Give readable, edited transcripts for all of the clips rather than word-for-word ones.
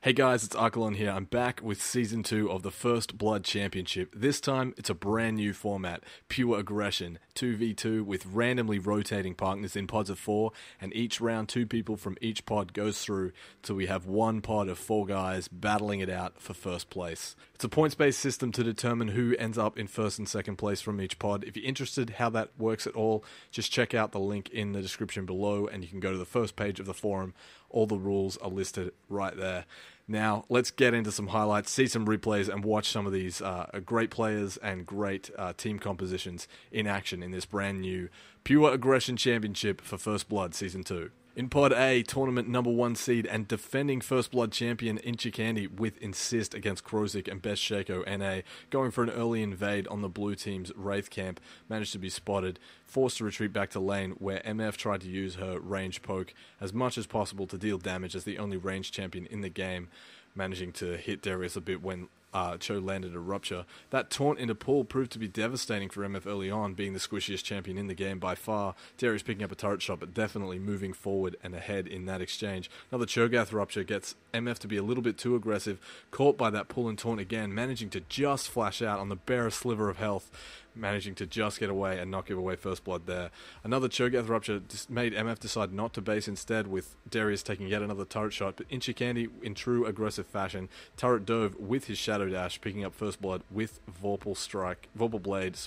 Hey guys, it's Arkalon here. I'm back with Season 2 of the First Blood Championship. This time, it's a brand new format, pure aggression, 2v2 with randomly rotating partners in pods of 4, and each round 2 people from each pod goes through till we have one pod of 4 guys battling it out for first place. It's a points-based system to determine who ends up in first and second place from each pod. If you're interested how that works at all, just check out the link in the description below and you can go to the first page of the forum. All the rules are listed right there. Now, let's get into some highlights, see some replays, and watch some of these great players and great team compositions in action in this brand new Pure Aggression Championship for First Blood Season 2. In Pod A, tournament number 1 seed and defending First Blood champion Inchikandi with Insist against Krozik and Best Shaco NA, going for an early invade on the blue team's Wraith camp, managed to be spotted, forced to retreat back to lane where MF tried to use her range poke as much as possible to deal damage as the only ranged champion in the game, managing to hit Darius a bit when Cho landed a rupture. That taunt into pull proved to be devastating for MF early on, being the squishiest champion in the game by far. Darius picking up a turret shot, but definitely moving forward and ahead in that exchange. Another Cho'Gath rupture gets MF to be a little bit too aggressive, caught by that pull and taunt again, managing to just flash out on the barest sliver of health, managing to just get away and not give away first blood there. Another Cho'Gath rupture made MF decide not to base instead, with Darius taking yet another turret shot, but Inchikandi, in true aggressive fashion, turret dove with his Shadow Dash, picking up first blood with Vorpal Blade,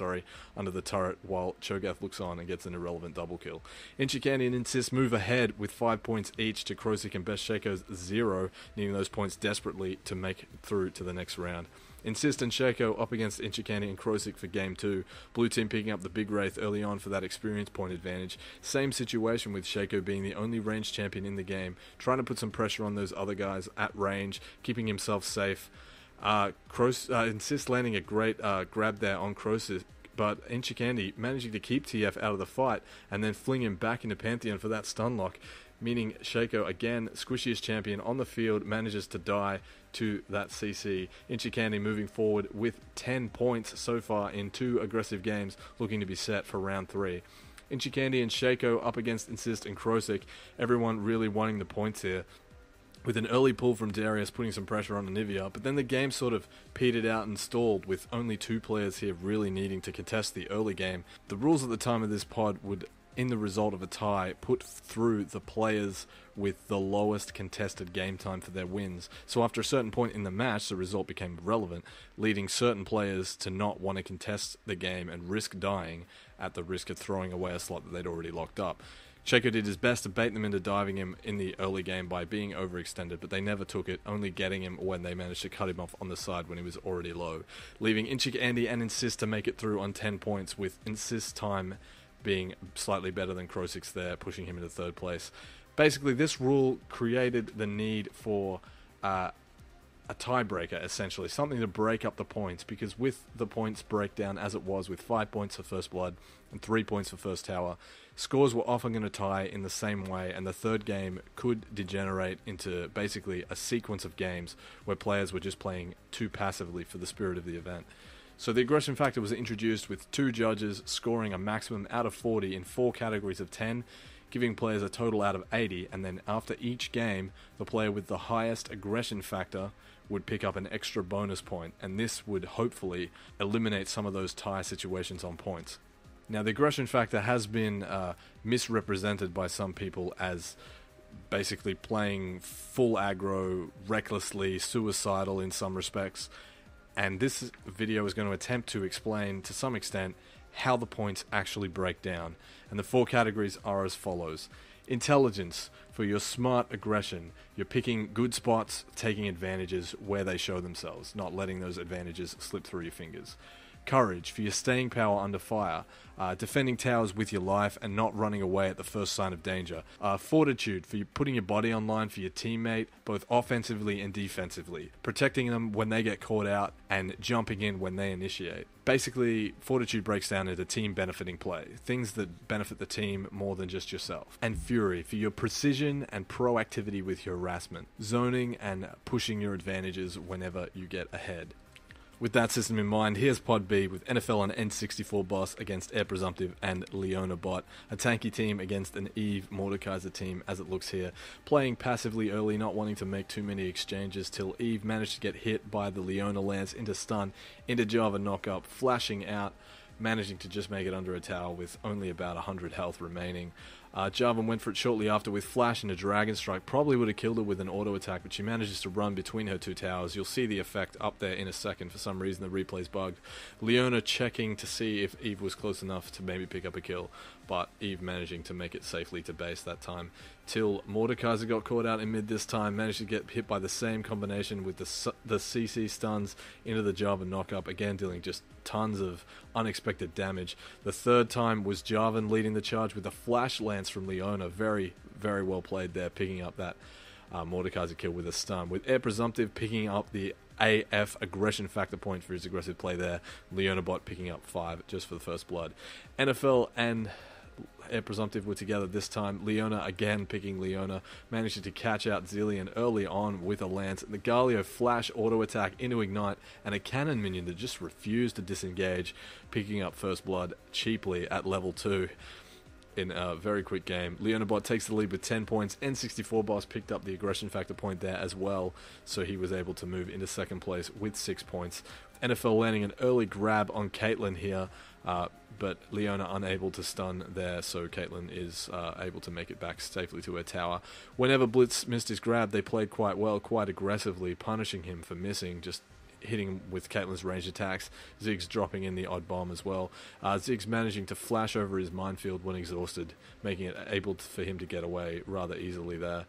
under the turret, while Cho'Gath looks on and gets an irrelevant double kill. Inchikandi and Insist move ahead with 5 points each to Krozik and Best Shaco's 0, needing those points desperately to make it through to the next round. Insist and Shaco up against Inchikandi and Krozik for Game 2. Blue team picking up the big Wraith early on for that experience point advantage. Same situation with Shaco being the only ranged champion in the game, trying to put some pressure on those other guys at range, keeping himself safe. Insist landing a great grab there on Krozik, but Inchikandi managing to keep TF out of the fight and then fling him back into Pantheon for that stun lock, meaning Shaco, again, squishiest champion on the field, manages to die to that CC. Inchikandi moving forward with 10 points so far in 2 aggressive games, looking to be set for round 3. Inchikandi and Shaco up against Insist and Krozik, everyone really wanting the points here, with an early pull from Darius putting some pressure on Anivia, but then the game sort of petered out and stalled, with only 2 players here really needing to contest the early game. The rules at the time of this pod would, in the result of a tie, put through the players with the lowest contested game time for their wins. So after a certain point in the match, the result became relevant, leading certain players to not want to contest the game and risk dying at the risk of throwing away a slot that they'd already locked up. Shaco did his best to bait them into diving him in the early game by being overextended, but they never took it, only getting him when they managed to cut him off on the side when he was already low, leaving Inchikandi and Insist to make it through on 10 points, with Insist time being slightly better than Krozik's there, pushing him into 3rd place. Basically, this rule created the need for a tiebreaker, essentially, something to break up the points, because with the points breakdown as it was, with 5 points for First Blood and 3 points for First Tower, scores were often going to tie in the same way, and the third game could degenerate into basically a sequence of games where players were just playing too passively for the spirit of the event. So the aggression factor was introduced, with 2 judges scoring a maximum out of 40 in 4 categories of 10, giving players a total out of 80, and then after each game, the player with the highest aggression factor would pick up an extra bonus point, and this would hopefully eliminate some of those tie situations on points. Now, the aggression factor has been misrepresented by some people as basically playing full aggro, recklessly, suicidal in some respects, and this video is going to attempt to explain, to some extent, how the points actually break down. And the 4 categories are as follows. Intelligence, for your smart aggression. You're picking good spots, taking advantages where they show themselves, not letting those advantages slip through your fingers. Courage, for your staying power under fire, defending towers with your life and not running away at the first sign of danger. Fortitude, for you putting your body on line for your teammate, both offensively and defensively, protecting them when they get caught out and jumping in when they initiate. Basically, Fortitude breaks down into team benefiting play, things that benefit the team more than just yourself. And Fury, for your precision and proactivity with your harassment, zoning and pushing your advantages whenever you get ahead. With that system in mind, here's Pod B with NFL and N64 Boss against Air Presumptive and Leona Bot. A tanky team against an Eve Mordekaiser team as it looks here. Playing passively early, not wanting to make too many exchanges till Eve managed to get hit by the Leona lance into stun, into Java knockup, flashing out, managing to just make it under a tower with only about 100 health remaining. Jarvan went for it shortly after with flash and a dragon strike. Probably would have killed her with an auto attack, but she manages to run between her two towers. You'll see the effect up there in a second. For some reason the replay's bugged. Leona checking to see if Eve was close enough to maybe pick up a kill, but Eve managing to make it safely to base that time. Till Mordekaiser got caught out in mid this time, managed to get hit by the same combination with the CC stuns into the Jarvan knockup, again dealing just tons of unexpected damage. The third time was Jarvan leading the charge with a flash lance from Leona. Very, very well played there, picking up that Mordekaiser kill with a stun. With Air Presumptive picking up the AF aggression factor point for his aggressive play there. Leona Bot picking up 5 just for the first blood. NFL and Air Presumptive were together this time. Leona again picking Leona, managing to catch out Zillion early on with a lance. The Galio flash auto attack into Ignite, and a cannon minion that just refused to disengage, picking up first blood cheaply at level 2 in a very quick game. Leona Bot takes the lead with 10 points. N64 Boss picked up the aggression factor point there as well, so he was able to move into second place with 6 points. NFL landing an early grab on Caitlyn here, but Leona unable to stun there, so Caitlyn is able to make it back safely to her tower. Whenever Blitz missed his grab, they played quite well, quite aggressively, punishing him for missing, just hitting him with Caitlyn's ranged attacks. Ziggs dropping in the odd bomb as well. Ziggs managing to flash over his minefield when exhausted, making it able for him to get away rather easily there.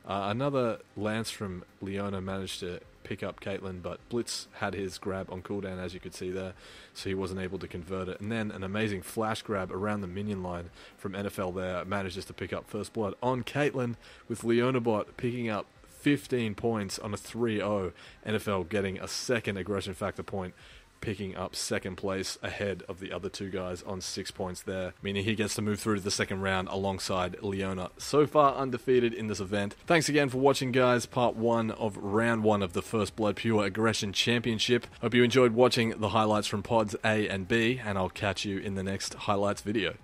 Another lance from Leona managed to pick up Caitlyn, but Blitz had his grab on cooldown, as you could see there, so he wasn't able to convert it. And then an amazing flash grab around the minion line from NFL there, manages to pick up first blood on Caitlyn, with Leona Bot picking up 15 points on a 3-0. NFL getting a second aggression factor point, picking up second place ahead of the other two guys on 6 points there, meaning he gets to move through to the second round alongside Leona. So far undefeated in this event. Thanks again for watching, guys. Part 1 of round 1 of the First Blood Pure Aggression Championship. Hope you enjoyed watching the highlights from pods A and B, and I'll catch you in the next highlights video.